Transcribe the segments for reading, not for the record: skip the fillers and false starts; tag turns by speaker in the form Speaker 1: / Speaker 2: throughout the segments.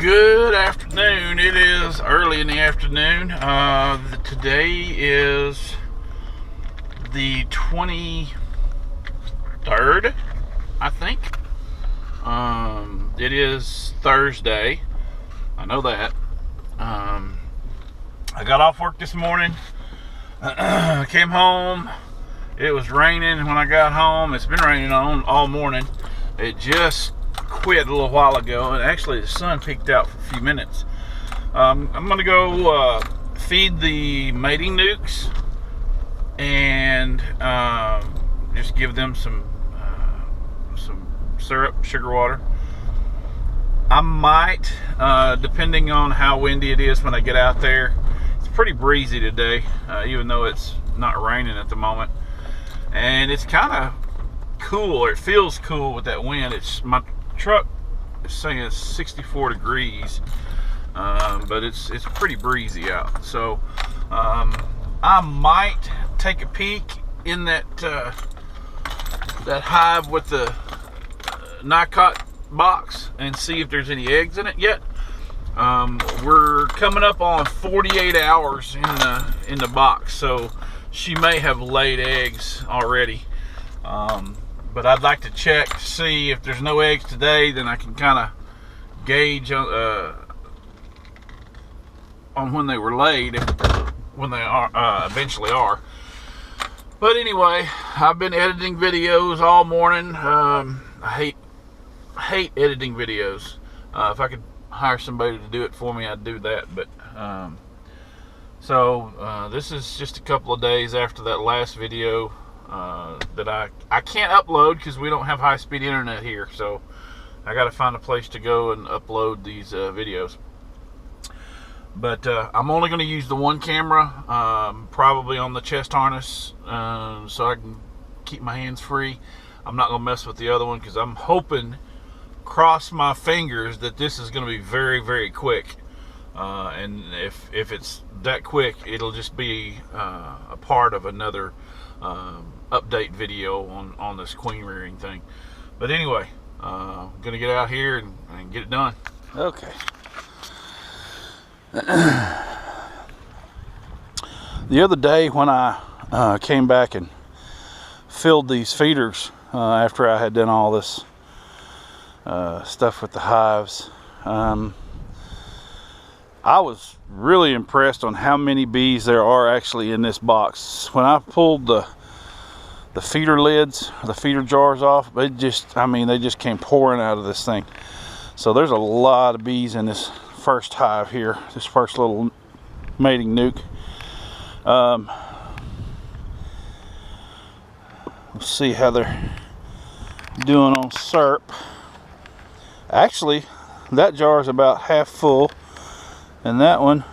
Speaker 1: Good afternoon. It is early in the afternoon. Today is the 23rd, I think. It is Thursday. I know that. I got off work this morning. Came home. It was raining when I got home. It's been raining all morning. It just quit a little while ago, and actually the sun peeked out for a few minutes. I'm gonna go feed the mating Nucs and just give them some syrup, sugar water. I might, depending on how windy it is when I get out there. It's pretty breezy today, even though it's not raining at the moment, and it's kind of cool, or it feels cool with that wind. My truck is saying it's 64 degrees, but it's pretty breezy out. So I might take a peek in that hive with the Nicot box and see if there's any eggs in it yet. We're coming up on 48 hours in the box, so she may have laid eggs already. But I'd like to check to see if there's no eggs today. Then I can kind of gauge on when they were laid, when they are eventually are. But anyway, I've been editing videos all morning. I hate editing videos. If I could hire somebody to do it for me, I'd do that. But this is just a couple of days after that last video that I can't upload because we don't have high-speed internet here. So I got to find a place to go and upload these videos. But I'm only going to use the one camera, probably on the chest harness, so I can keep my hands free. I'm not going to mess with the other one because I'm hoping, cross my fingers, that this is going to be very, very quick. And if it's that quick, it'll just be a part of another update video on this queen rearing thing. But anyway, I'm gonna get out here and get it done. Okay. The other day when I came back and filled these feeders after I had done all this stuff with the hives, I was really impressed on how many bees there are actually in this box. When I pulled the feeder lids, the feeder jars off, they just came pouring out of this thing. So there's a lot of bees in this first hive here, this first little mating nuc. Let's see how they're doing on syrup. Actually, that jar is about half full, and that one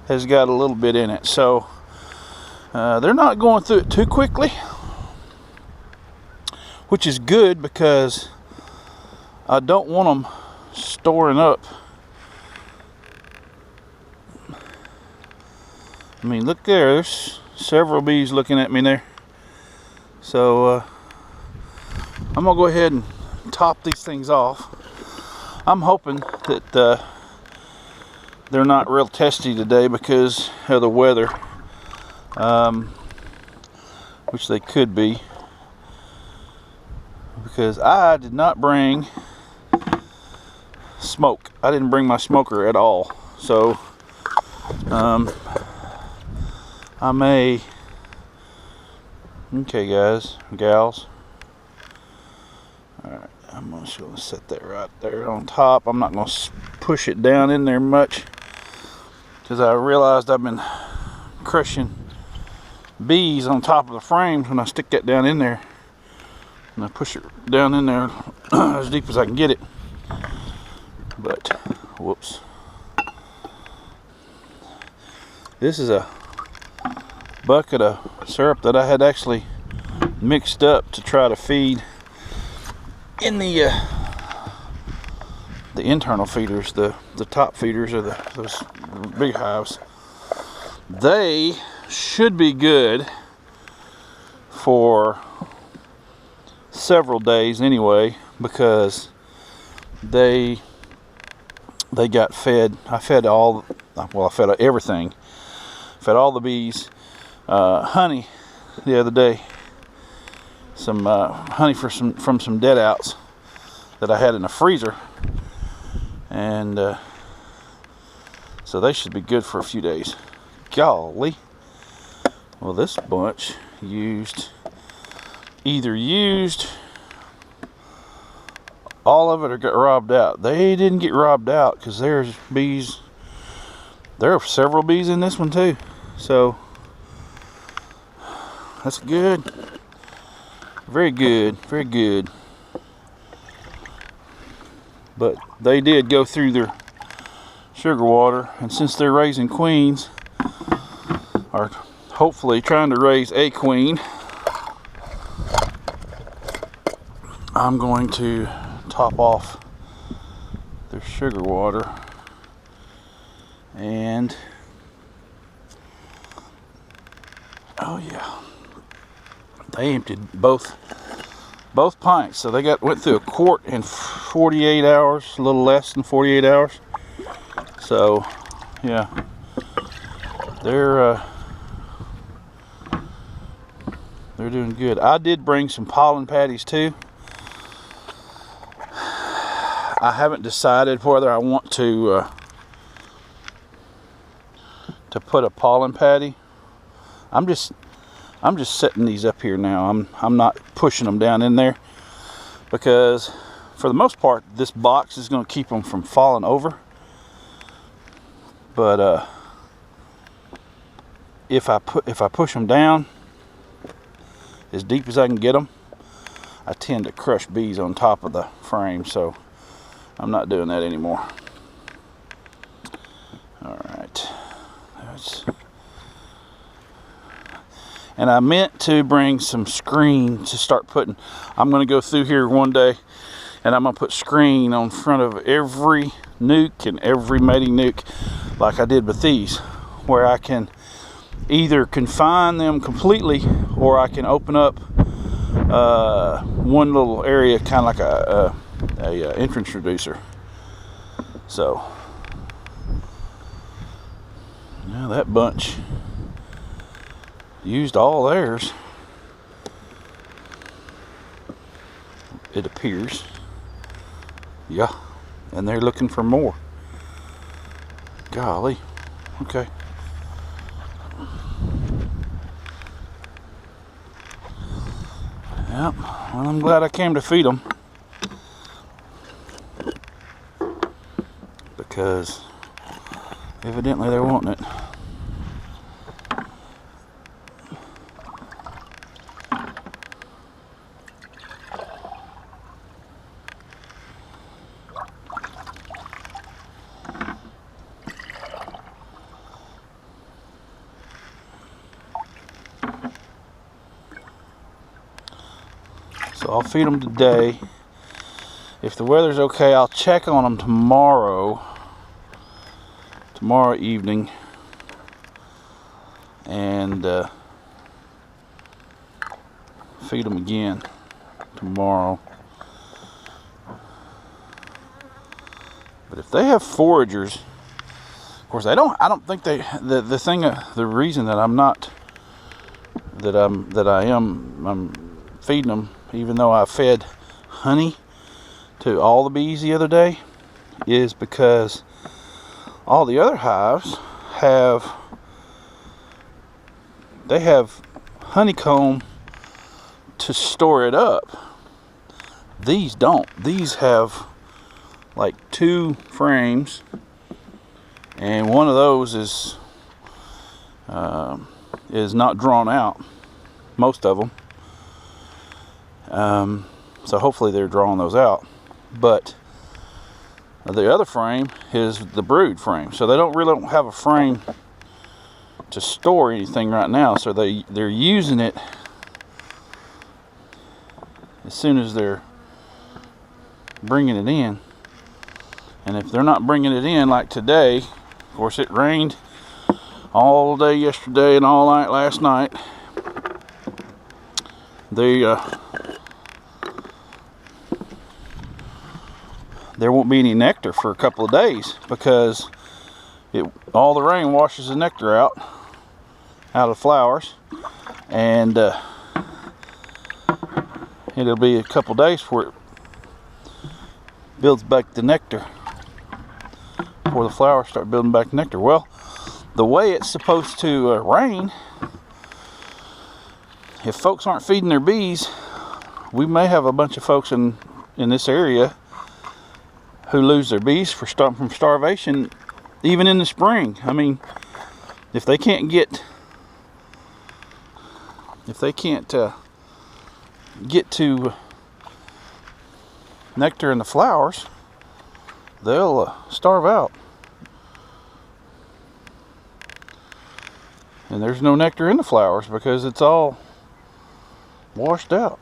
Speaker 1: has got a little bit in it. So they're not going through it too quickly, which is good because I don't want them storing up. I mean, look there, there's several bees looking at me there. So I'm gonna go ahead and top these things off. I'm hoping that they're not real testy today because of the weather, which they could be, because I did not bring smoke. I didn't bring my smoker at all. So I may, okay guys, gals, alright, I'm just going to set that right there on top. I'm not going to push it down in there much because I realized I've been crushing bees on top of the frames when I stick that down in there, and I push it down in there as deep as I can get it. But whoops, this is a bucket of syrup that I had actually mixed up to try to feed in the internal feeders, the top feeders of those big hives. They should be good for several days anyway, because they
Speaker 2: they got fed. I fed everything. Fed all the bees honey the other day. Some honey from some dead outs that I had in the freezer, and so they should be good for a few days. Golly. Well, this bunch either used all of it or got robbed out. They didn't get robbed out because there's bees. There are several bees in this one too, so that's good. Very good, very good. But they did go through their sugar water, and since they're raising queens, or hopefully trying to raise a queen, I'm going to top off their sugar water, and oh yeah, they emptied both pints, so they went through a quart in 48 hours, a little less than 48 hours. So yeah, they're doing good. I did bring some pollen patties too. I haven't decided whether I want to put a pollen patty. I'm just setting these up here now. I'm not pushing them down in there, because for the most part this box is going to keep them from falling over. But if I push them down as deep as I can get them, I tend to crush bees on top of the frame, so I'm not doing that anymore. All right. And I meant to bring some screen to start putting. I'm going to go through here one day and I'm going to put screen on front of every nuke and every mating nuke, like I did with these, where I can either confine them completely or I can open up one little area, kind of like a entrance reducer. So now that bunch used all theirs, it appears. Yeah, and they're looking for more. Golly. Okay. Yep. Well, I'm glad I came to feed them, because evidently they're wanting it. So I'll feed them today. If the weather's okay, I'll check on them tomorrow evening, and feed them again tomorrow. But if they have foragers, of course I don't think they, the reason that I'm feeding them, even though I fed honey to all the bees the other day, is because all the other hives have honeycomb to store it up. These don't. These have like 2 frames, and one of those is not drawn out, most of them. So hopefully they're drawing those out. But the other frame is the brood frame, so they don't have a frame to store anything right now. So they're using it as soon as they're bringing it in. And if they're not bringing it in, like today, of course it rained all day yesterday and all night last night. there won't be any nectar for a couple of days because all the rain washes the nectar out of the flowers, and it'll be a couple days before it builds back the nectar, before the flowers start building back nectar. Well, the way it's supposed to rain, if folks aren't feeding their bees, we may have a bunch of folks in this area who lose their bees from starvation, even in the spring. I mean, if they can't get to nectar in the flowers, they'll starve out. And there's no nectar in the flowers because it's all washed out.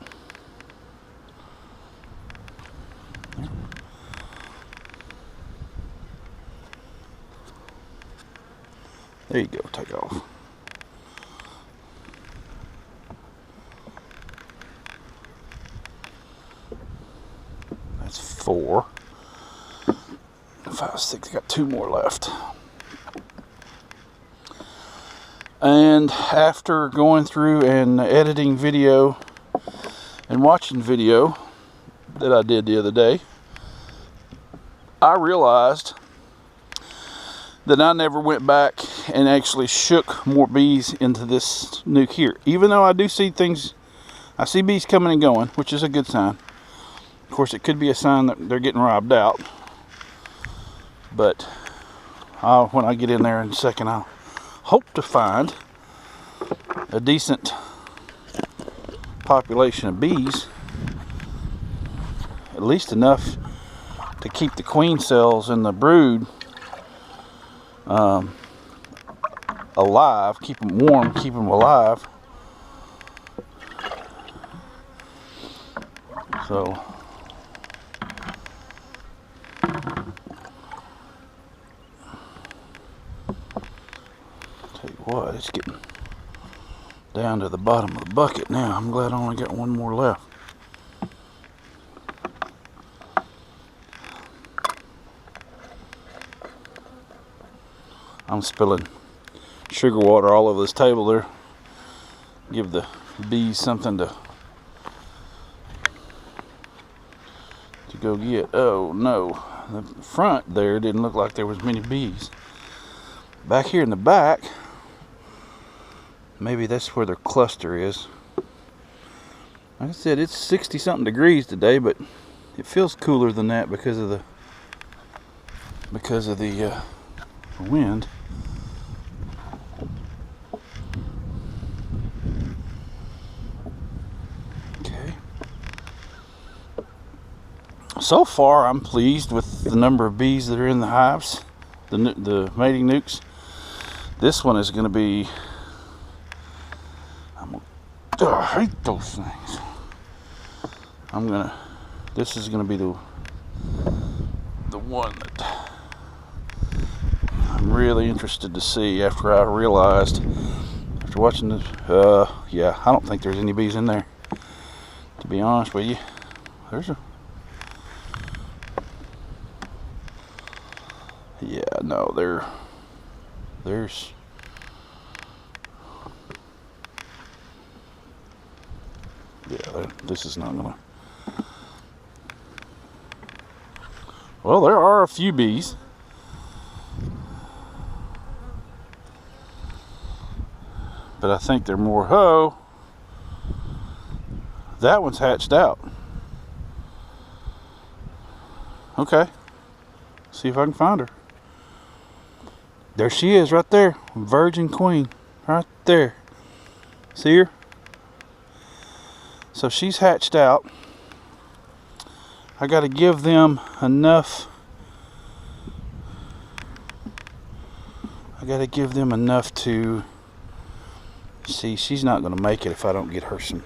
Speaker 2: There you go, take off. That's 4. 5, 6, got 2 more left. And after going through and editing video and watching video that I did the other day, I realized that I never went back and actually shook more bees into this nuke here. Even though I do see things, I see bees coming and going, which is a good sign. Of course, it could be a sign that they're getting robbed out. But when I get in there in a second, I'll hope to find a decent population of bees, at least enough to keep the queen cells and the brood alive, keep them warm, keep them alive. So tell you what, it's getting down to the bottom of the bucket now. I'm glad I only got 1 more left. I'm spilling sugar water all over this table there. Give the bees something to go get. Oh no, the front there didn't look like there was many bees. Back here in the back, maybe that's where their cluster is. Like I said, it's 60 something degrees today, but it feels cooler than that because of the wind. Okay. So far, I'm pleased with the number of bees that are in the hives, the mating nukes. This one is going to be, I hate those things. This is going to be the one that I'm really interested to see after I realized, after watching this, yeah, I don't think there's any bees in there, to be honest with you. Yeah, no, there's this is not gonna, well, there are a few bees, but I think they're more, that one's hatched out. Okay, see if I can find her. There she is, right there, virgin queen, right there. See her? So she's hatched out. I got to give them enough. To see. She's not going to make it if I don't get her some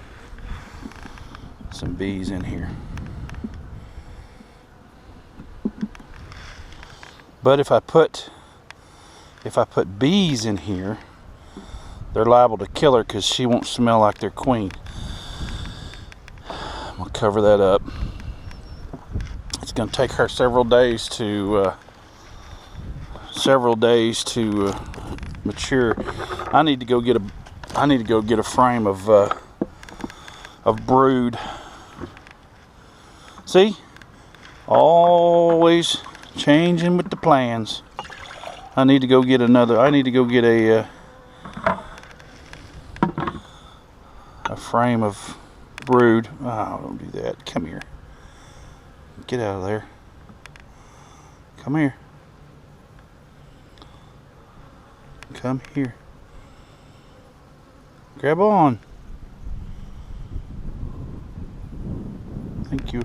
Speaker 2: bees in here. But if I put bees in here, they're liable to kill her because she won't smell like their queen. I'm gonna cover that up. It's going to take her several days to mature. I need to go get a frame of brood. See, always changing with the plans. I need to go get a frame of brood. Oh, don't do that. Come here. Get out of there. Come here. Come here. Grab on. Thank you.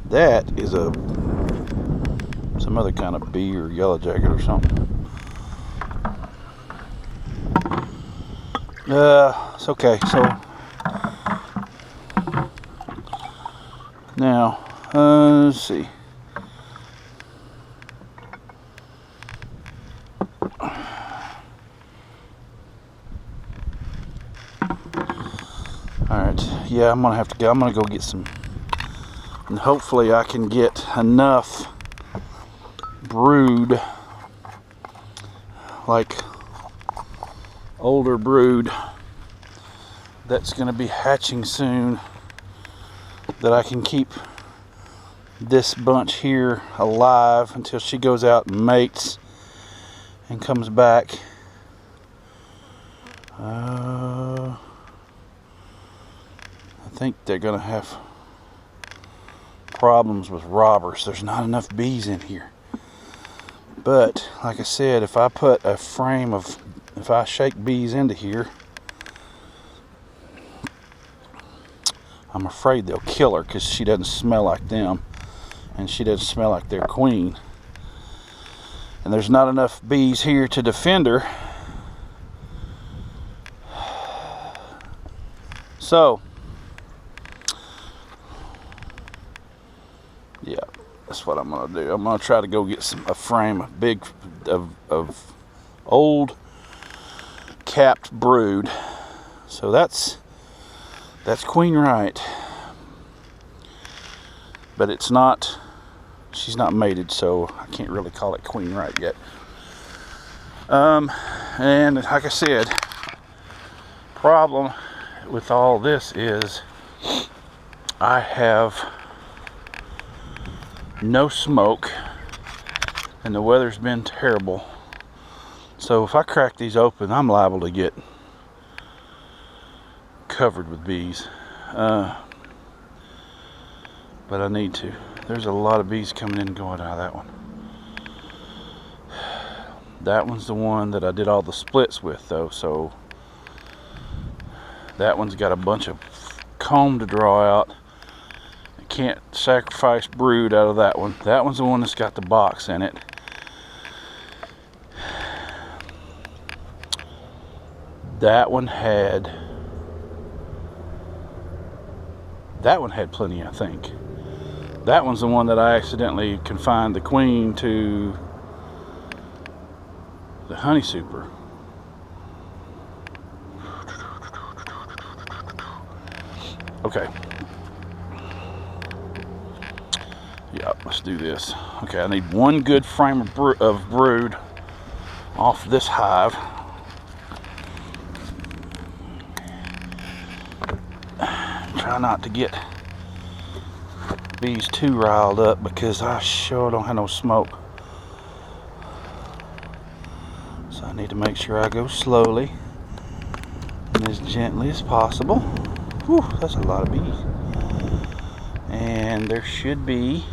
Speaker 2: That is some other kind of bee or yellow jacket or something. It's okay. So now, let's see. Alright, yeah, I'm gonna go get some, and hopefully I can get enough brood, like older brood that's gonna be hatching soon, that I can keep this bunch here alive until she goes out and mates and comes back. I think they're gonna have problems with robbers. There's not enough bees in here. But like I said, if I shake bees into here, I'm afraid they'll kill her because she doesn't smell like them, and she doesn't smell like their queen. And there's not enough bees here to defend her. So, yeah, that's what I'm gonna do. I'm gonna try to go get a frame of old capped brood. So that's queen right, but it's not. She's not mated, so I can't really call it queen right yet. And like I said, problem with all this is I have no smoke and the weather's been terrible, so if I crack these open, I'm liable to get covered with bees. But I need to. There's a lot of bees coming in and going out of that one. That one's the one that I did all the splits with though, so that one's got a bunch of comb to draw out. I can't sacrifice brood out of that one. That one's the one that's got the box in it. That one had plenty, I think. That one's the one that I accidentally confined the queen to the honey super. Okay. Yeah, let's do this. Okay, I need one good frame of brood off this hive. Try not to get bees too riled up because I sure don't have no smoke. So I need to make sure I go slowly and as gently as possible. Whew, that's a lot of bees. And there should be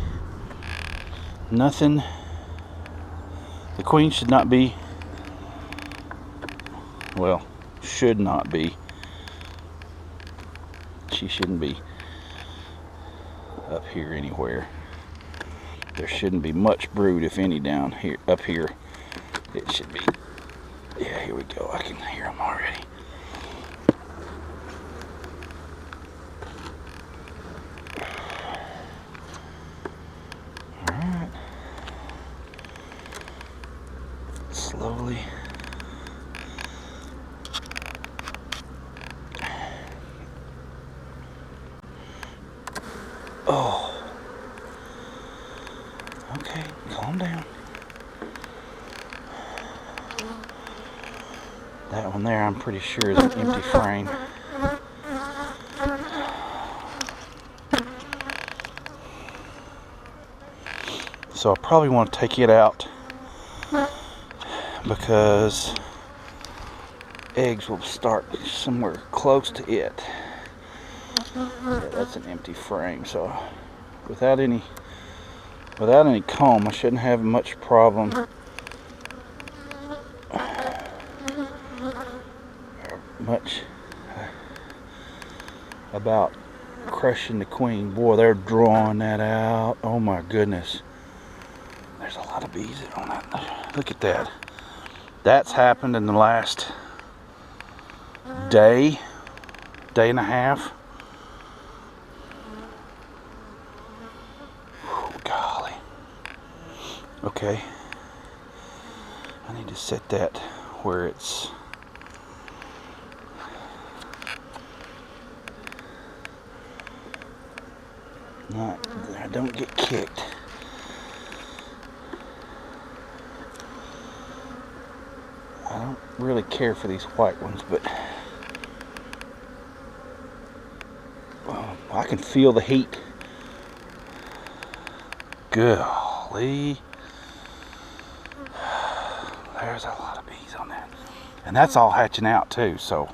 Speaker 2: nothing. The queen should not be, well, should not be. She shouldn't be up here anywhere. There shouldn't be much brood, if any, down here. Up here, it should be. Yeah, here we go. I can hear them already. All right. Slowly. Oh, That one there, I'm pretty sure, is an empty frame. So I probably want to take it out because eggs will start somewhere close to it. Yeah, that's an empty frame. So without any comb, I shouldn't have much problem about crushing the queen. Boy, they're drawing that out. Oh my goodness. There's a lot of bees on that. Look at that. That's happened in the last day and a half. Oh, golly. Okay. I need to set that where it's not, I don't get kicked. I don't really care for these white ones, but I can feel the heat. Golly. There's a lot of bees on that. And that's all hatching out too, so.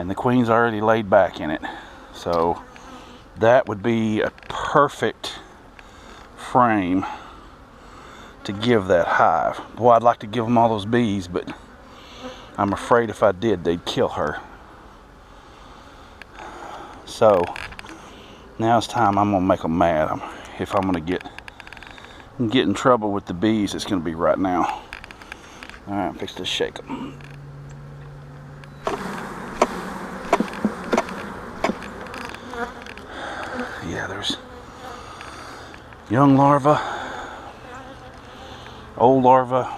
Speaker 2: And the queen's already laid back in it. So that would be a perfect frame to give that hive. Boy, I'd like to give them all those bees, but I'm afraid if I did, they'd kill her. So now it's time. I'm gonna make them mad. If I'm gonna get in trouble with the bees, it's gonna be right now. All right, I'm fixing to shake them. Yeah, there's young larva, old larva.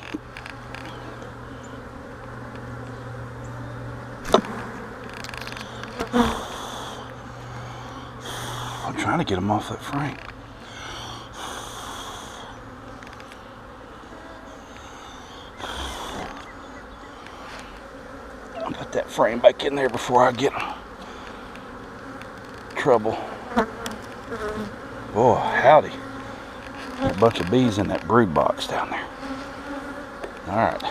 Speaker 2: I'm trying to get them off that frame. I'll put that frame back in there before I get trouble. Boy, howdy. There's a bunch of bees in that brood box down there. Alright.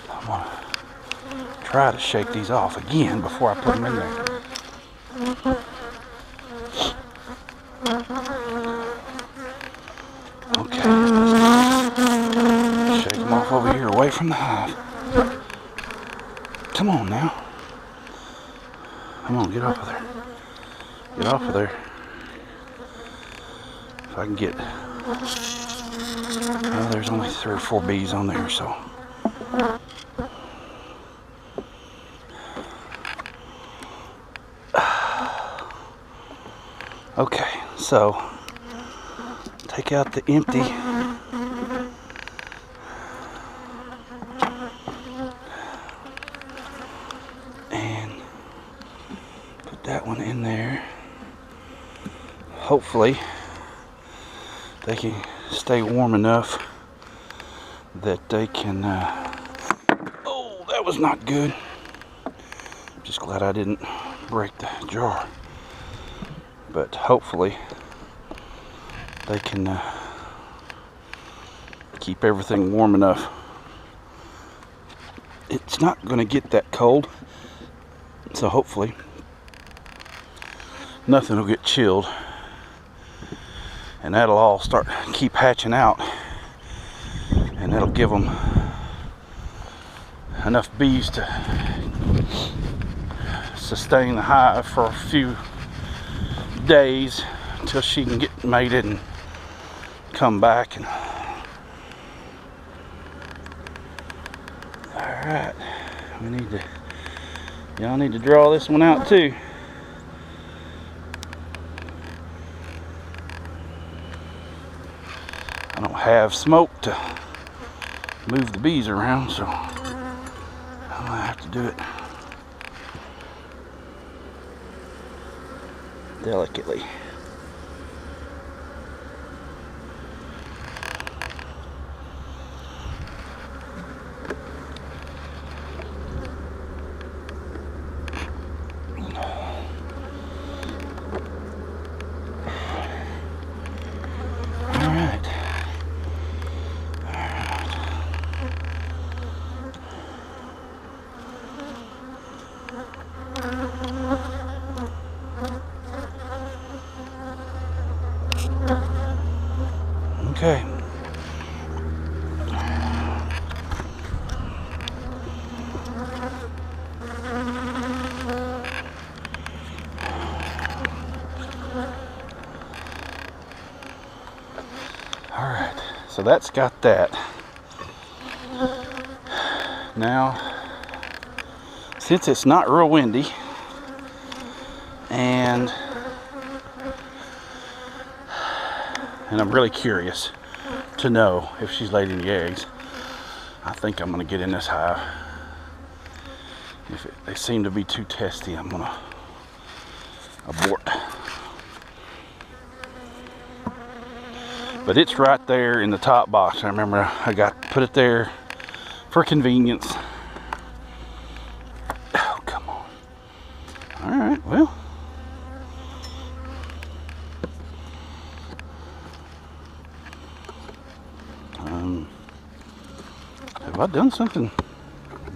Speaker 2: I'm going to try to shake these off again before I put them in there. Okay. Shake them off over here away from the hive. Come on now. Come on, get off of there. Get off of there. If I can get... Well, there's only 3 or 4 bees on there, so... Okay, so... Take out the empty... And... Put that one in there. Hopefully they can stay warm enough that they can oh, that was not good. Just glad I didn't break the jar, but hopefully they can keep everything warm enough. It's not going to get that cold, so hopefully nothing will get chilled, and that'll all keep hatching out, and that'll give them enough bees to sustain the hive for a few days until she can get mated and come back. And all right, y'all need to draw this one out too. I don't have smoke to move the bees around, so I'm gonna have to do it delicately. So that's got that. Now, since it's not real windy, and I'm really curious to know if she's laid any eggs, I think I'm gonna get in this hive. If they seem to be too testy, I'm gonna abort. But it's right there in the top box. I remember I put it there for convenience. Oh, come on. All right, well. Have I done something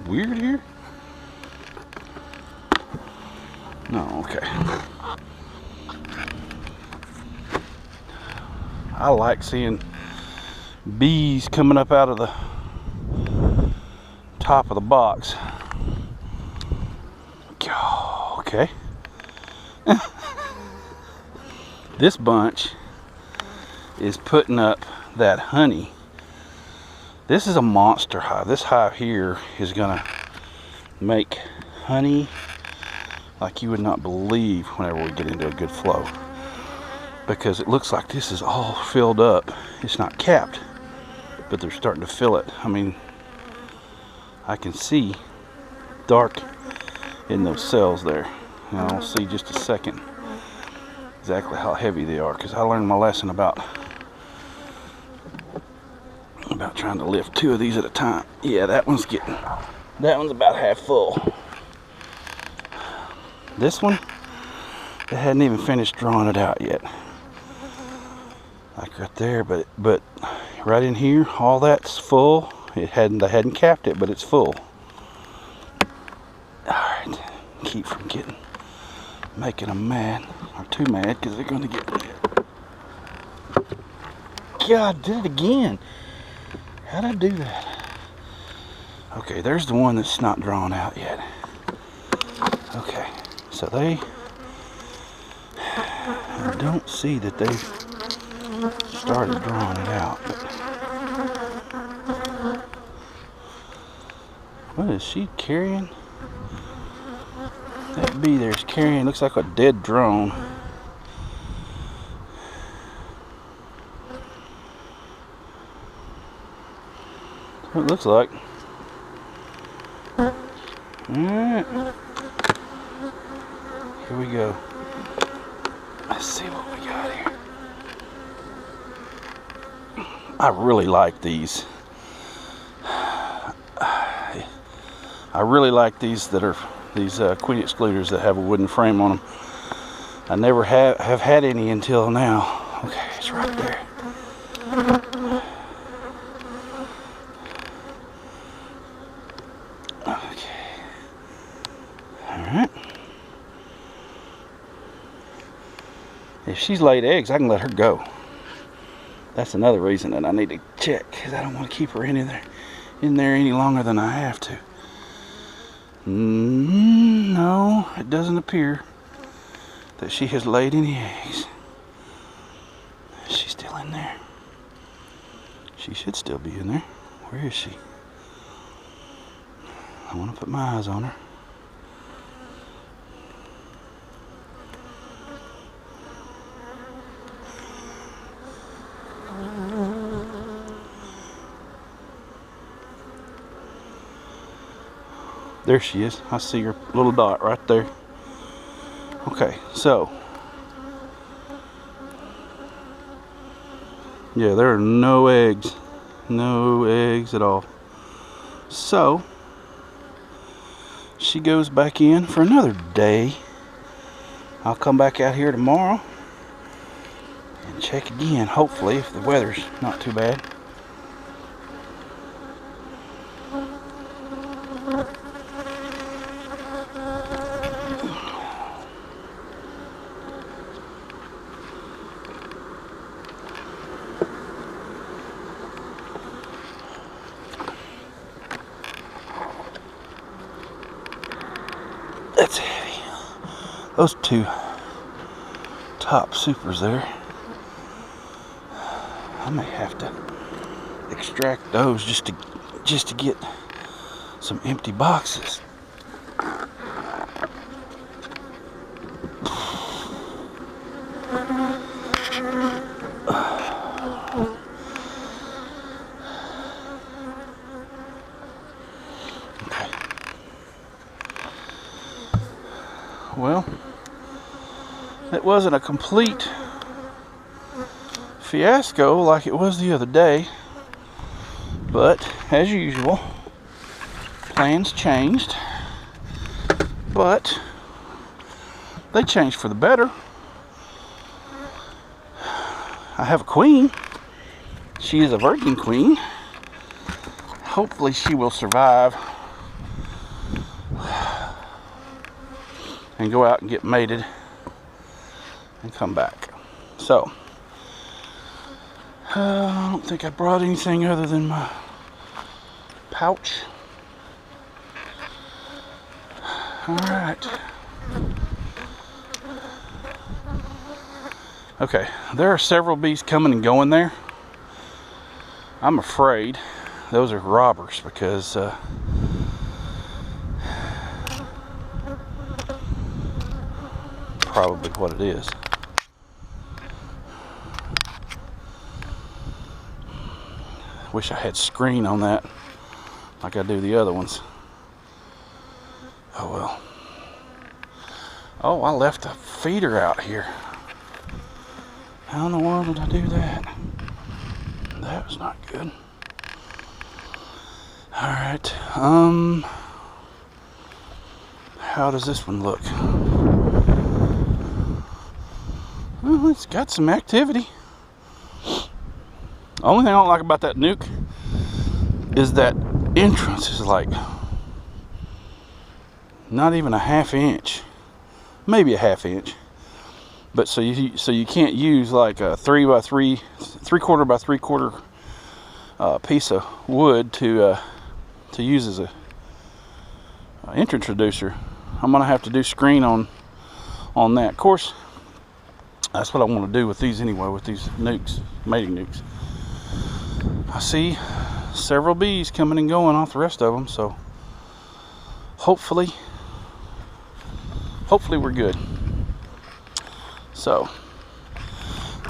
Speaker 2: weird here? No, okay. I like seeing bees coming up out of the top of the box. Okay. This bunch is putting up that honey. This is a monster hive. This hive here is gonna make honey like you would not believe whenever we get into a good flow, because it looks like this is all filled up. It's not capped, but they're starting to fill it. I mean, I can see dark in those cells there. And I'll see just a second exactly how heavy they are, because I learned my lesson about trying to lift 2 of these at a time. Yeah, that one's about half full. This one, they hadn't even finished drawing it out yet. Like right there, but right in here, all that's full. They hadn't capped it, but it's full. Alright, keep from making them mad, or too mad, because they're gonna get mad. God, did it again. How'd I do that? Okay, there's the one that's not drawn out yet. Okay, so I don't see that they've started drawing it out. But what is she carrying? That bee there's carrying, looks like a dead drone. What it looks like. Alright. Here we go. Let's see what we got here. I really like these. I really like these that are these queen excluders that have a wooden frame on them. I never have had any until now. Okay, it's right there. Okay. Alright. If she's laid eggs, I can let her go. That's another reason that I need to check, because I don't want to keep her in there any longer than I have to. No, it doesn't appear that she has laid any eggs. Is she still in there? She should still be in there. Where is she? I want to put my eyes on her. There she is. I see her little dot right there. Okay, so yeah, there are no eggs. No eggs at all. So she goes back in for another day. I'll come back out here tomorrow and check again, hopefully, if the weather's not too bad. That's heavy. Those 2 top supers there. I may have to extract those just to get some empty boxes. Okay. Well, it wasn't a complete fiasco like it was the other day, but as usual, plans changed, but they changed for the better. I have a queen. She is a virgin queen. Hopefully she will survive and go out and get mated and come back. So I don't think I brought anything other than my pouch. Alright. Okay, there are several bees coming and going there. I'm afraid those are robbers because probably what it is. Wish I had screen on that like I do the other ones. Oh well. Oh, I left a feeder out here. How in the world did I do that? That was not good. Alright, how does this one look? Well, it's got some activity. Only thing I don't like about that nuke is that entrance is like not even a half inch, maybe a half inch. But so you can't use like a 3x3, 3/4 by 3/4 piece of wood to use as a entrance reducer. I'm gonna have to do screen on that. Of course, that's what I want to do with these anyway, with these nukes, mating nukes. I see several bees coming and going off the rest of them, so hopefully we're good. So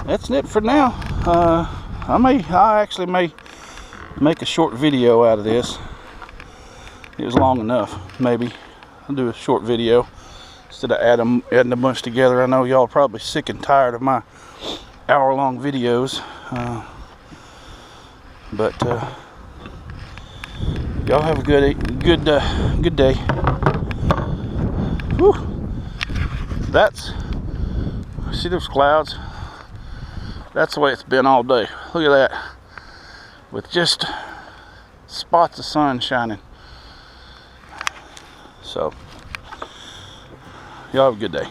Speaker 2: that's it for now. I actually may make a short video out of this. It was long enough. Maybe I'll do a short video instead of adding a bunch together. I know y'all are probably sick and tired of my hour-long videos, but y'all have a good day. Whew. See those clouds? That's the way it's been all day. Look at that, with just spots of sun shining. So y'all have a good day.